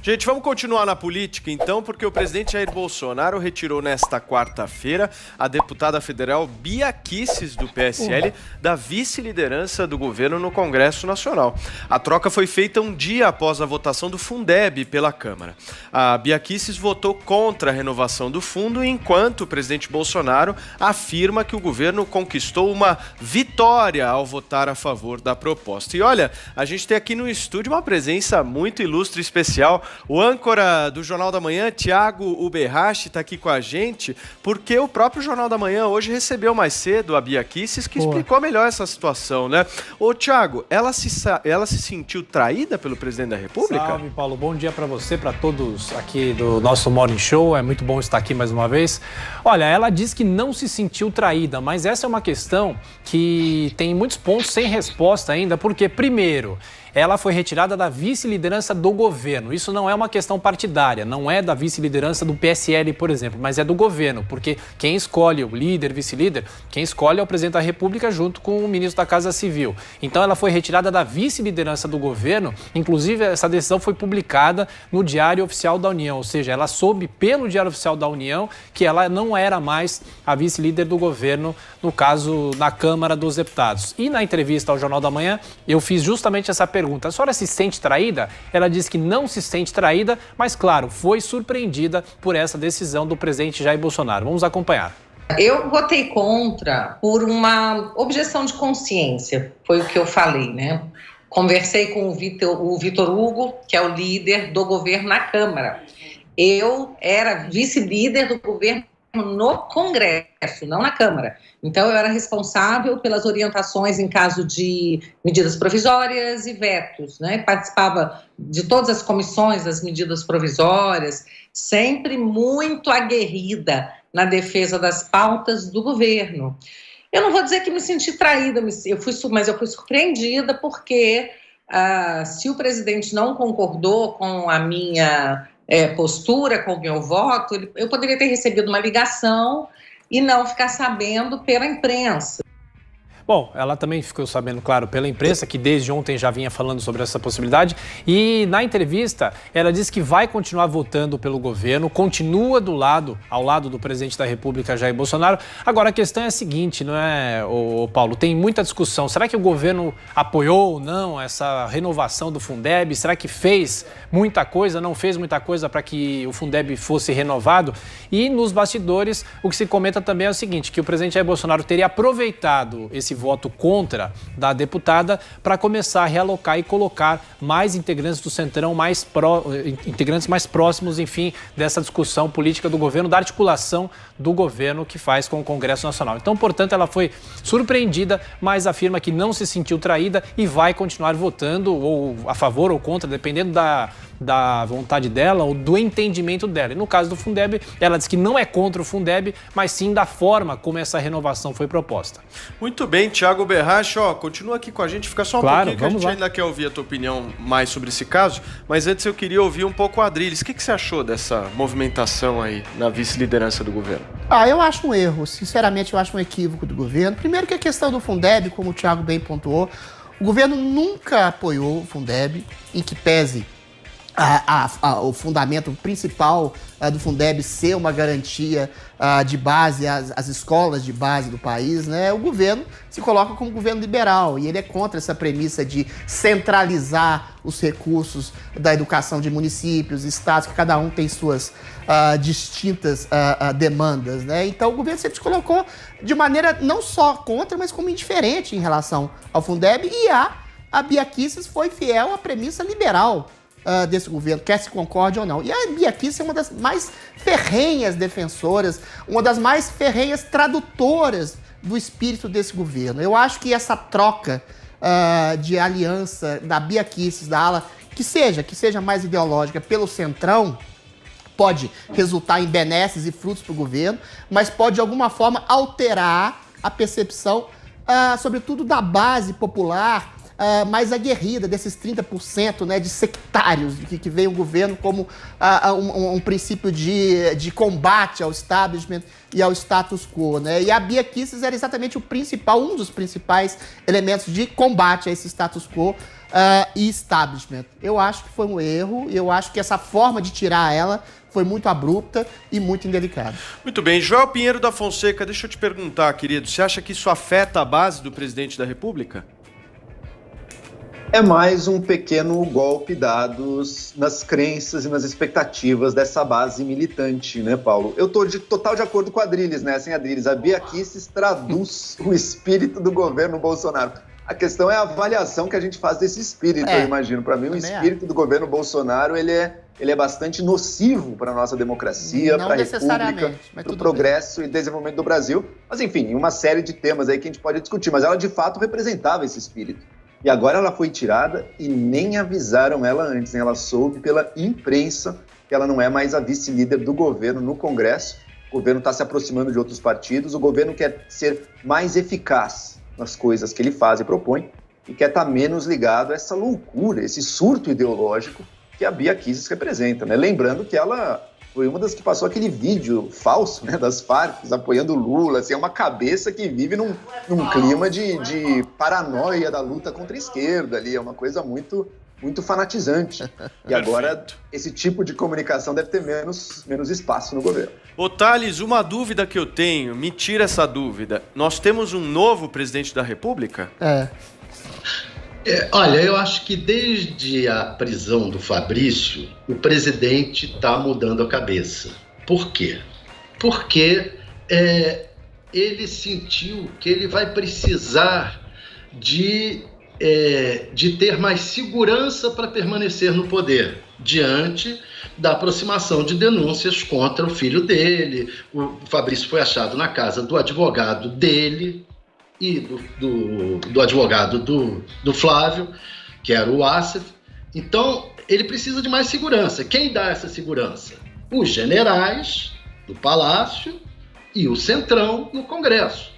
Gente, vamos continuar na política então, porque o presidente Jair Bolsonaro retirou nesta quarta-feira a deputada federal Bia Kicis, do PSL, da vice-liderança do governo no Congresso Nacional. A troca foi feita um dia após a votação do Fundeb pela Câmara. A Bia Kicis votou contra a renovação do fundo, enquanto o presidente Bolsonaro afirma que o governo conquistou uma vitória ao votar a favor da proposta. E olha, a gente tem aqui no estúdio uma presença muito ilustre e especial. O âncora do Jornal da Manhã, Thiago Uberrache, está aqui com a gente, porque o próprio Jornal da Manhã hoje recebeu mais cedo a Bia Kicis, que explicou melhor essa situação, né? Ô, Thiago, ela se sentiu traída pelo presidente da República? Salve, Paulo. Bom dia para você, para todos aqui do nosso Morning Show. É muito bom estar aqui mais uma vez. Olha, ela diz que não se sentiu traída, mas essa é uma questão que tem muitos pontos sem resposta ainda, porque, primeiro, ela foi retirada da vice-liderança do governo. Isso não é uma questão partidária, não é da vice-liderança do PSL, por exemplo, mas é do governo, porque quem escolhe o líder, vice-líder, quem escolhe é o presidente da República junto com o ministro da Casa Civil. Então ela foi retirada da vice-liderança do governo, inclusive essa decisão foi publicada no Diário Oficial da União, ou seja, ela soube pelo Diário Oficial da União que ela não era mais a vice-líder do governo, no caso, na Câmara dos Deputados. E na entrevista ao Jornal da Manhã, eu fiz justamente essa pergunta. A senhora se sente traída? Ela disse que não se sente traída, mas, claro, foi surpreendida por essa decisão do presidente Jair Bolsonaro. Vamos acompanhar. Eu votei contra por uma objeção de consciência, foi o que eu falei, né? Conversei com o Vitor Hugo, que é o líder do governo na Câmara. Eu era vice-líder do governo no Congresso, não na Câmara. Então, eu era responsável pelas orientações em caso de medidas provisórias e vetos, né? Participava de todas as comissões das medidas provisórias, sempre muito aguerrida na defesa das pautas do governo. Eu não vou dizer que me senti traída, mas eu fui surpreendida porque se o presidente não concordou com a minha postura, com o meu voto, eu poderia ter recebido uma ligação e não ficar sabendo pela imprensa. Bom, ela também ficou sabendo, claro, pela imprensa, que desde ontem já vinha falando sobre essa possibilidade. E na entrevista, ela disse que vai continuar votando pelo governo, continua ao lado do presidente da República, Jair Bolsonaro. Agora, a questão é a seguinte, não é, Paulo? Tem muita discussão. Será que o governo apoiou ou não essa renovação do Fundeb? Será que fez muita coisa, não fez muita coisa para que o Fundeb fosse renovado? E nos bastidores, o que se comenta também é o seguinte, que o presidente Jair Bolsonaro teria aproveitado esse voto contra da deputada para começar a realocar e colocar mais integrantes do Centrão, integrantes mais próximos, enfim, dessa discussão política do governo, da articulação do governo que faz com o Congresso Nacional. Então, portanto, ela foi surpreendida, mas afirma que não se sentiu traída e vai continuar votando ou a favor ou contra, dependendo da vontade dela ou do entendimento dela. E no caso do Fundeb, ela diz que não é contra o Fundeb, mas sim da forma como essa renovação foi proposta. Muito bem, Thiago Uberrache, continua aqui com a gente, fica só um pouquinho que a gente ainda quer ouvir a tua opinião mais sobre esse caso, mas antes eu queria ouvir um pouco o Adriles. O que você achou dessa movimentação aí na vice-liderança do governo? Eu acho um erro, sinceramente eu acho um equívoco do governo. Primeiro que a questão do Fundeb, como o Thiago bem pontuou, o governo nunca apoiou o Fundeb, em que pese o fundamento principal do Fundeb ser uma garantia de base às escolas de base do país, né? O governo se coloca como governo liberal e ele é contra essa premissa de centralizar os recursos da educação de municípios, estados, que cada um tem suas distintas demandas, né? Então o governo sempre se colocou de maneira não só contra, mas como indiferente em relação ao Fundeb, e a Bia Kicis foi fiel à premissa liberal desse governo, quer se concorde ou não. E a Bia Kicis é uma das mais ferrenhas defensoras, uma das mais ferrenhas tradutoras do espírito desse governo. Eu acho que essa troca de aliança da Bia Kicis, da ala, que seja mais ideológica, pelo Centrão, pode resultar em benesses e frutos para o governo, mas pode de alguma forma alterar a percepção, sobretudo da base popular, mais aguerrida, desses 30%, né, de sectários, que veem o governo como um princípio de combate ao establishment e ao status quo, né? E a Bia Kicis era exatamente um dos principais elementos de combate a esse status quo e establishment. Eu acho que foi um erro, eu acho que essa forma de tirar ela foi muito abrupta e muito indelicada. Muito bem. Joel Pinheiro da Fonseca, deixa eu te perguntar, querido, você acha que isso afeta a base do presidente da República? É mais um pequeno golpe dado nas crenças e nas expectativas dessa base militante, né, Paulo? Eu estou total de acordo com a Adriles, né? Sem Adriles, a Bia Kicis traduz o espírito do governo Bolsonaro. A questão é a avaliação que a gente faz desse espírito, eu imagino. Para mim, o espírito do governo Bolsonaro, ele é bastante nocivo para a nossa democracia, para a República, para o progresso e desenvolvimento do Brasil. Mas, enfim, uma série de temas aí que a gente pode discutir. Mas ela, de fato, representava esse espírito. E agora ela foi tirada e nem avisaram ela antes, né? Ela soube pela imprensa que ela não é mais a vice-líder do governo no Congresso. O governo está se aproximando de outros partidos, o governo quer ser mais eficaz nas coisas que ele faz e propõe e quer estar menos ligado a essa loucura, esse surto ideológico que a Bia Kicis representa, né? Lembrando que ela foi uma das que passou aquele vídeo falso, né, das Farc apoiando o Lula, assim, é uma cabeça que vive num clima de paranoia da luta contra a esquerda ali, é uma coisa muito fanatizante. E agora esse tipo de comunicação deve ter menos espaço no governo. Ô Thales, uma dúvida que eu tenho, me tira essa dúvida. Nós temos um novo presidente da República? Olha, eu acho que desde a prisão do Fabrício, o presidente está mudando a cabeça. Por quê? Porque ele sentiu que ele vai precisar de ter mais segurança para permanecer no poder, diante da aproximação de denúncias contra o filho dele. O Fabrício foi achado na casa do advogado dele e do advogado do Flávio, que era o Assef. Então, ele precisa de mais segurança. Quem dá essa segurança? Os generais do Palácio e o Centrão no Congresso.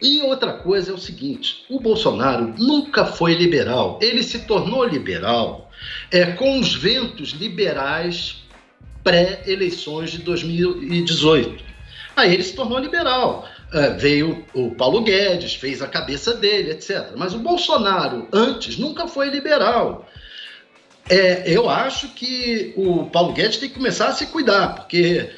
E outra coisa é o seguinte, o Bolsonaro nunca foi liberal. Ele se tornou liberal com os ventos liberais pré-eleições de 2018. Aí ele se tornou liberal. Veio o Paulo Guedes, fez a cabeça dele, etc. Mas o Bolsonaro, antes, nunca foi liberal. Eu acho que o Paulo Guedes tem que começar a se cuidar, porque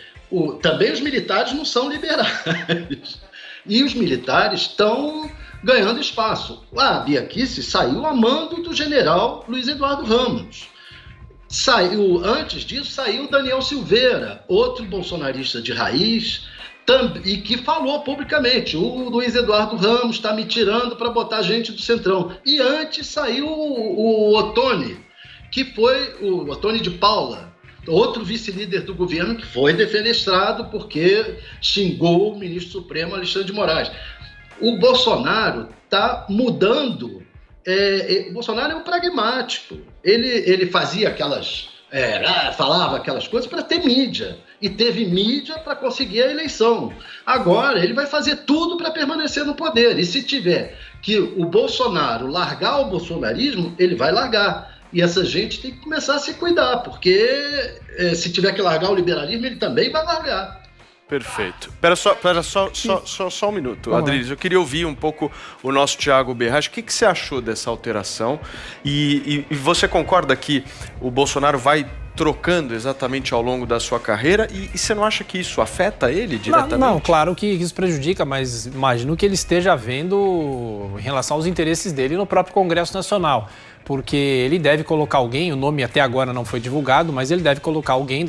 também os militares não são liberais. E os militares estão ganhando espaço. A Bia Kicis saiu a mando do general Luiz Eduardo Ramos. Antes disso, saiu Daniel Silveira, outro bolsonarista de raiz, e que falou publicamente, o Luiz Eduardo Ramos está me tirando para botar gente do Centrão. E antes saiu o Ottoni, que foi o Ottoni de Paula, outro vice-líder do governo que foi defenestrado porque xingou o ministro supremo Alexandre de Moraes. O Bolsonaro está mudando. O Bolsonaro é um pragmático. Ele fazia falava aquelas coisas para ter mídia. E teve mídia para conseguir a eleição. Agora, ele vai fazer tudo para permanecer no poder. E se tiver que o Bolsonaro largar o bolsonarismo, ele vai largar. E essa gente tem que começar a se cuidar, porque se tiver que largar o liberalismo, ele também vai largar. Perfeito. Espera só um minuto, Adriles. Eu queria ouvir um pouco o nosso Thiago Berrache. O que você achou dessa alteração? E você concorda que o Bolsonaro vai trocando exatamente ao longo da sua carreira? E você não acha que isso afeta ele diretamente? Não, claro que isso prejudica, mas imagino que ele esteja vendo em relação aos interesses dele no próprio Congresso Nacional. Porque ele deve colocar alguém, o nome até agora não foi divulgado, mas ele deve colocar alguém,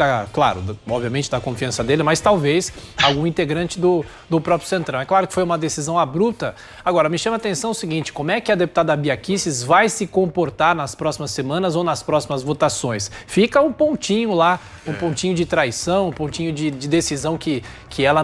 obviamente da confiança dele, mas talvez algum integrante do próprio Centrão. É claro que foi uma decisão abrupta. Agora, me chama a atenção o seguinte, como é que a deputada Bia Kicis vai se comportar nas próximas semanas ou nas próximas votações? Fica um pontinho lá, um pontinho de traição, um pontinho de decisão que ela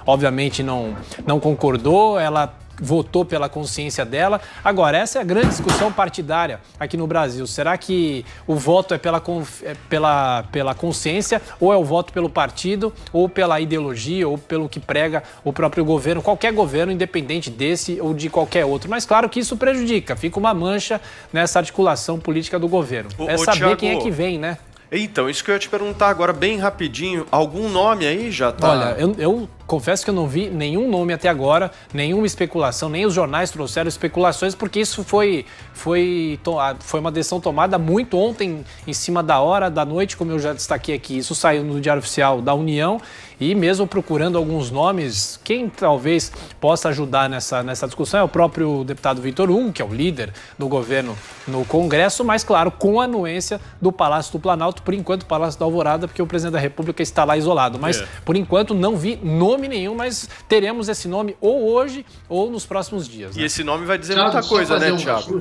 obviamente não concordou, ela votou pela consciência dela. Agora, essa é a grande discussão partidária aqui no Brasil. Será que o voto é pela consciência, ou é o voto pelo partido, ou pela ideologia, ou pelo que prega o próprio governo, qualquer governo, independente desse ou de qualquer outro? Mas claro que isso prejudica, fica uma mancha nessa articulação política do governo. É saber Thiago, quem é que vem, né? Então, isso que eu ia te perguntar agora bem rapidinho, algum nome aí já tá... Olha, eu confesso que eu não vi nenhum nome até agora, nenhuma especulação, nem os jornais trouxeram especulações, porque isso foi uma decisão tomada muito ontem, em cima da hora da noite, como eu já destaquei aqui. Isso saiu no Diário Oficial da União, e mesmo procurando alguns nomes, quem talvez possa ajudar nessa discussão é o próprio deputado Vitor Hugo, que é o líder do governo no Congresso, mas, claro, com a anuência do Palácio do Planalto, por enquanto, Palácio da Alvorada, porque o presidente da República está lá isolado. Mas, por enquanto, não vi nome nenhum, mas teremos esse nome ou hoje ou nos próximos dias. E né? esse nome vai dizer Thiago, muita coisa, né, Thiago?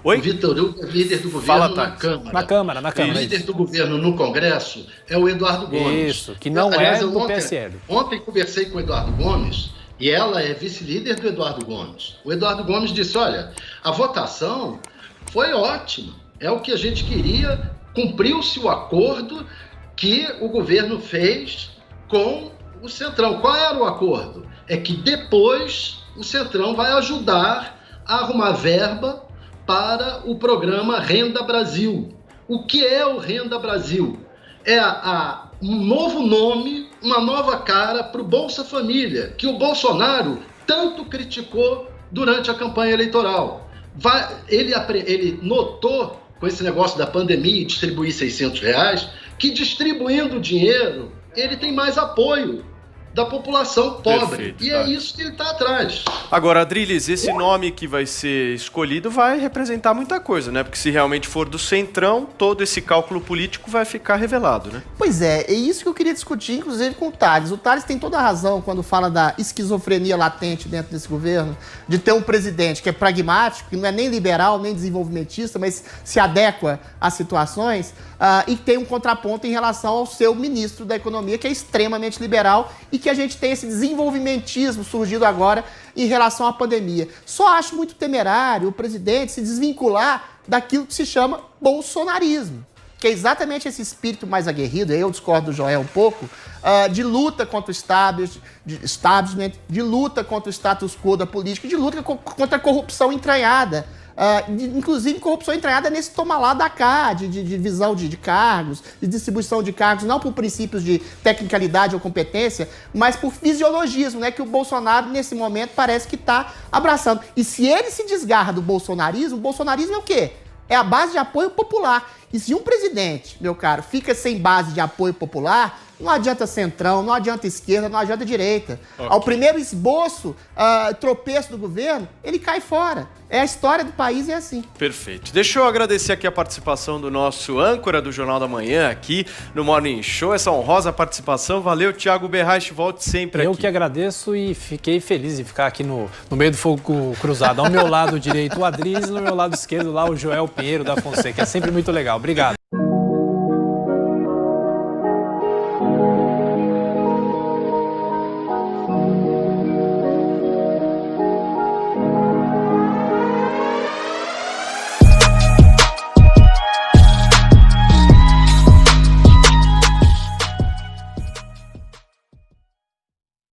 Oi? O Vitor Hugo é líder do governo na Câmara. Na Câmara. O líder do governo no Congresso é o Eduardo Gomes. Isso, que não é do PSL. Ontem conversei com o Eduardo Gomes e ela é vice-líder do Eduardo Gomes. O Eduardo Gomes disse, olha, a votação foi ótima, é o que a gente queria, cumpriu-se o acordo que o governo fez com o Centrão. Qual era o acordo? É que depois o Centrão vai ajudar a arrumar verba para o programa Renda Brasil. O que é o Renda Brasil? É um novo nome, uma nova cara para o Bolsa Família, que o Bolsonaro tanto criticou durante a campanha eleitoral. Ele notou, com esse negócio da pandemia e distribuir R$600, que distribuindo dinheiro, ele tem mais apoio da população pobre. Perfeito, e tá. é isso que ele está atrás. Agora, Adriles, esse nome que vai ser escolhido vai representar muita coisa, né? Porque se realmente for do Centrão, todo esse cálculo político vai ficar revelado, né? Pois é isso que eu queria discutir, inclusive, com o Thales. O Thales tem toda a razão quando fala da esquizofrenia latente dentro desse governo, de ter um presidente que é pragmático, que não é nem liberal, nem desenvolvimentista, mas se adequa às situações, e tem um contraponto em relação ao seu ministro da Economia, que é extremamente liberal, e que a gente tem esse desenvolvimentismo surgido agora em relação à pandemia. Só acho muito temerário o presidente se desvincular daquilo que se chama bolsonarismo, que é exatamente esse espírito mais aguerrido, eu discordo do Joel um pouco, de luta contra o establishment, de luta contra o status quo da política, de luta contra a corrupção entranhada. Inclusive corrupção entranhada nesse toma lá da cá, de divisão de cargos, de distribuição de cargos, não por princípios de tecnicalidade ou competência, mas por fisiologismo, né, que o Bolsonaro, nesse momento, parece que está abraçando. E se ele se desgarra do bolsonarismo, o bolsonarismo é o quê? É a base de apoio popular. E se um presidente, meu caro, fica sem base de apoio popular, não adianta centrão, não adianta esquerda, não adianta direita. Okay. Ao primeiro esboço, tropeço do governo, ele cai fora. É a história do país, é assim. Perfeito. Deixa eu agradecer aqui a participação do nosso âncora do Jornal da Manhã aqui no Morning Show, essa honrosa participação. Valeu, Thiago Berraich, volte sempre aqui. Eu que agradeço e fiquei feliz de ficar aqui no meio do fogo cruzado. Ao meu lado direito o Adriles, no meu lado esquerdo lá o Joel Pinheiro da Fonseca. É sempre muito legal. Obrigado.